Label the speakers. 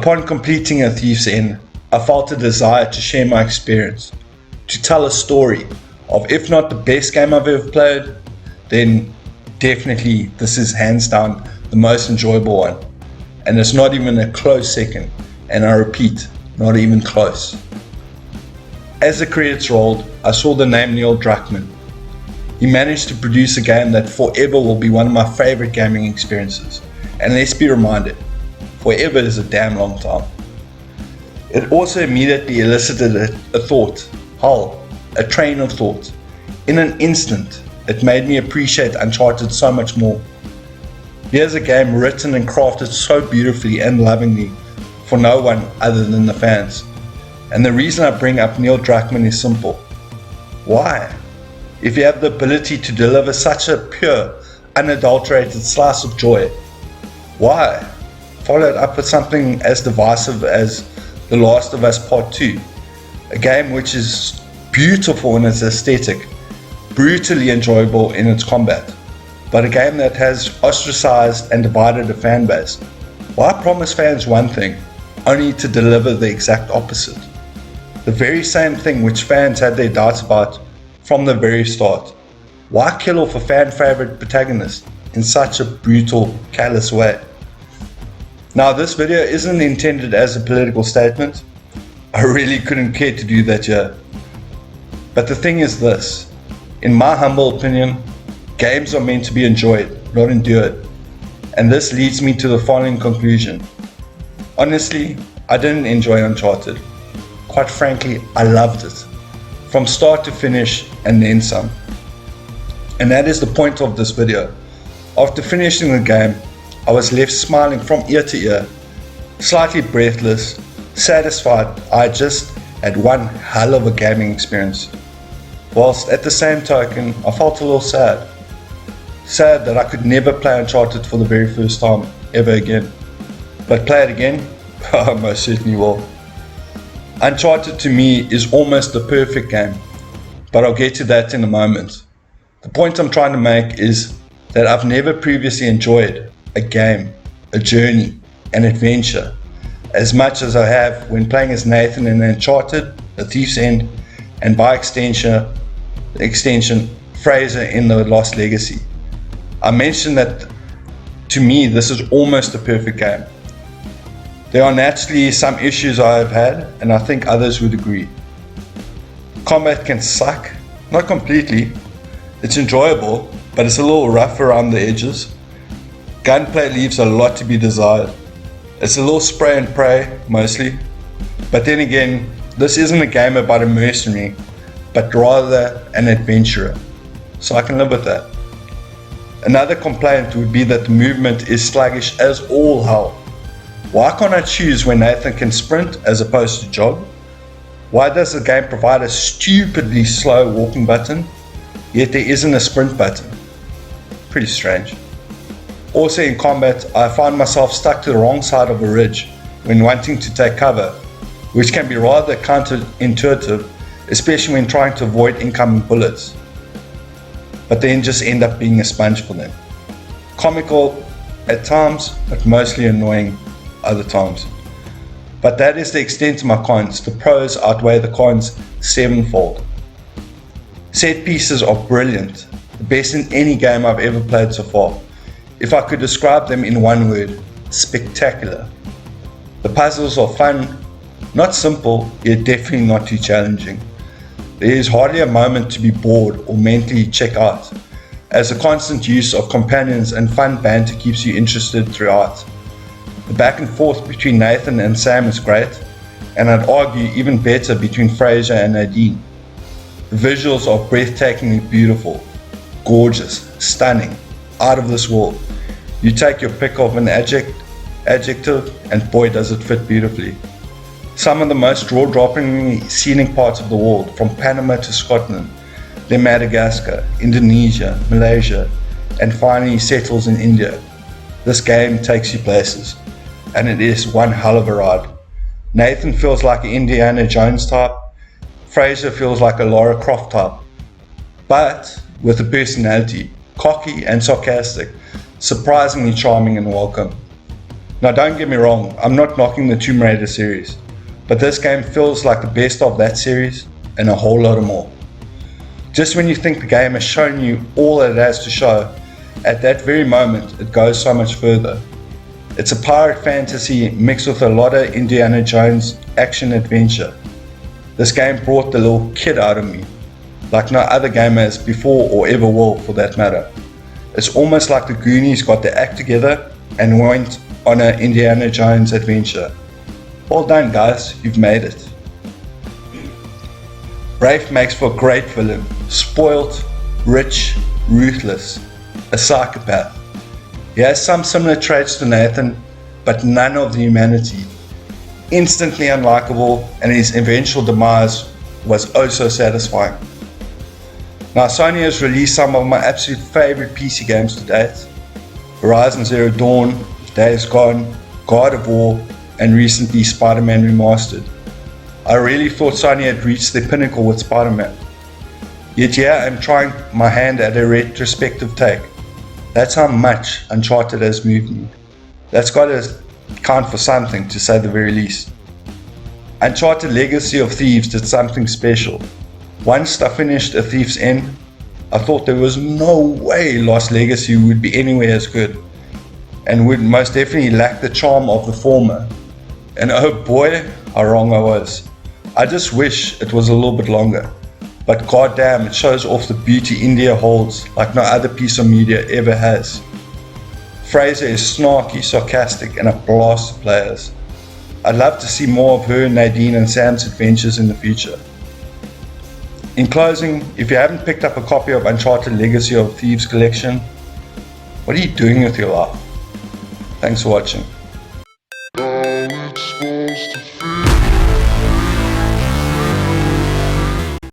Speaker 1: Upon completing a Thieves' End, I felt a desire to share my experience, to tell a story of, if not the best game I've ever played, then definitely this is hands down the most enjoyable one. And it's not even a close second, and I repeat, not even close. As the credits rolled, I saw the name Neil Druckmann. He managed to produce a game that forever will be one of my favorite gaming experiences. And let's be reminded, forever is a damn long time. It also immediately elicited a thought, a train of thought. In an instant, it made me appreciate Uncharted so much more. Here's a game written and crafted so beautifully and lovingly for no one other than the fans. And the reason I bring up Neil Druckmann is simple. Why? If you have the ability to deliver such a pure, unadulterated slice of joy, why? Follow it up with something as divisive as The Last of Us Part 2, a game which is beautiful in its aesthetic, brutally enjoyable in its combat, but a game that has ostracized and divided a fan base. Why promise fans one thing, only to deliver the exact opposite? The very same thing which fans had their doubts about from the very start. Why kill off a fan favorite protagonist in such a brutal, callous way? Now, this video isn't intended as a political statement. I really couldn't care to do that here. But the thing is this, in my humble opinion, games are meant to be enjoyed, not endured. And this leads me to the following conclusion. Honestly, I didn't enjoy Uncharted. Quite frankly, I loved it, from start to finish and then some. And that is the point of this video. After finishing the game, I was left smiling from ear to ear, slightly breathless, satisfied I just had one hell of a gaming experience. Whilst at the same token, I felt a little sad. Sad that I could never play Uncharted for the very first time ever again. But play it again? I most certainly will. Uncharted to me is almost the perfect game, but I'll get to that in a moment. The point I'm trying to make is that I've never previously enjoyed a game, a journey, an adventure as much as I have when playing as Nathan in Uncharted, The Thief's End, and by extension, Fraser in The Lost Legacy. I mentioned that to me this is almost a perfect game. There are naturally some issues I have had, and I think others would agree. Combat can suck, not completely. It's enjoyable, but it's a little rough around the edges. Gunplay leaves a lot to be desired. It's a little spray and pray, mostly. But then again, this isn't a game about a mercenary, but rather an adventurer. So I can live with that. Another complaint would be that the movement is sluggish as all hell. Why can't I choose when Nathan can sprint as opposed to jog? Why does the game provide a stupidly slow walking button, yet there isn't a sprint button? Pretty strange. Also in combat, I find myself stuck to the wrong side of a ridge when wanting to take cover, which can be rather counterintuitive, especially when trying to avoid incoming bullets, but then just end up being a sponge for them. Comical at times, but mostly annoying other times. But that is the extent of my cons. The pros outweigh the cons sevenfold. Set pieces are brilliant, the best in any game I've ever played so far. If I could describe them in one word, spectacular. The puzzles are fun, not simple, yet definitely not too challenging. There is hardly a moment to be bored or mentally check out, as the constant use of companions and fun banter keeps you interested throughout. The back and forth between Nathan and Sam is great, and I'd argue even better between Fraser and Nadine. The visuals are breathtakingly beautiful, gorgeous, stunning, out of this world. You take your pick of an adjective and boy does it fit beautifully. Some of the most jaw-droppingly scenic parts of the world, from Panama to Scotland, then Madagascar, Indonesia, Malaysia, and finally settles in India. This game takes you places, and it is one hell of a ride. Nathan feels like an Indiana Jones type, Fraser feels like a Lara Croft type, but with a personality, cocky and sarcastic, surprisingly charming and welcome. Now don't get me wrong, I'm not knocking the Tomb Raider series, but this game feels like the best of that series and a whole lot more. Just when you think the game has shown you all that it has to show, at that very moment it goes so much further. It's a pirate fantasy mixed with a lot of Indiana Jones action adventure. This game brought the little kid out of me, like no other game has before or ever will for that matter. It's almost like the Goonies got their act together and went on an Indiana Jones adventure. Well done guys, you've made it. Rafe makes for a great villain, spoilt, rich, ruthless, a psychopath. He has some similar traits to Nathan, but none of the humanity. Instantly unlikable, and his eventual demise was oh so satisfying. Now Sony has released some of my absolute favourite PC games to date: Horizon Zero Dawn, Days Gone, God of War, and recently Spider-Man Remastered. I really thought Sony had reached their pinnacle with Spider-Man. Yet here I'm trying my hand at a retrospective take. That's how much Uncharted has moved me. That's got to count for something, to say the very least. Uncharted Legacy of Thieves did something special. Once I finished A Thief's End, I thought there was no way Lost Legacy would be anywhere as good, and would most definitely lack the charm of the former. And oh boy, how wrong I was. I just wish it was a little bit longer. But goddamn, it shows off the beauty India holds like no other piece of media ever has. Fraser is snarky, sarcastic, and a blast of players. I'd love to see more of her, Nadine, and Sam's adventures in the future. In closing, if you haven't picked up a copy of Uncharted Legacy of Thieves collection, what are you doing with your life? Thanks for watching.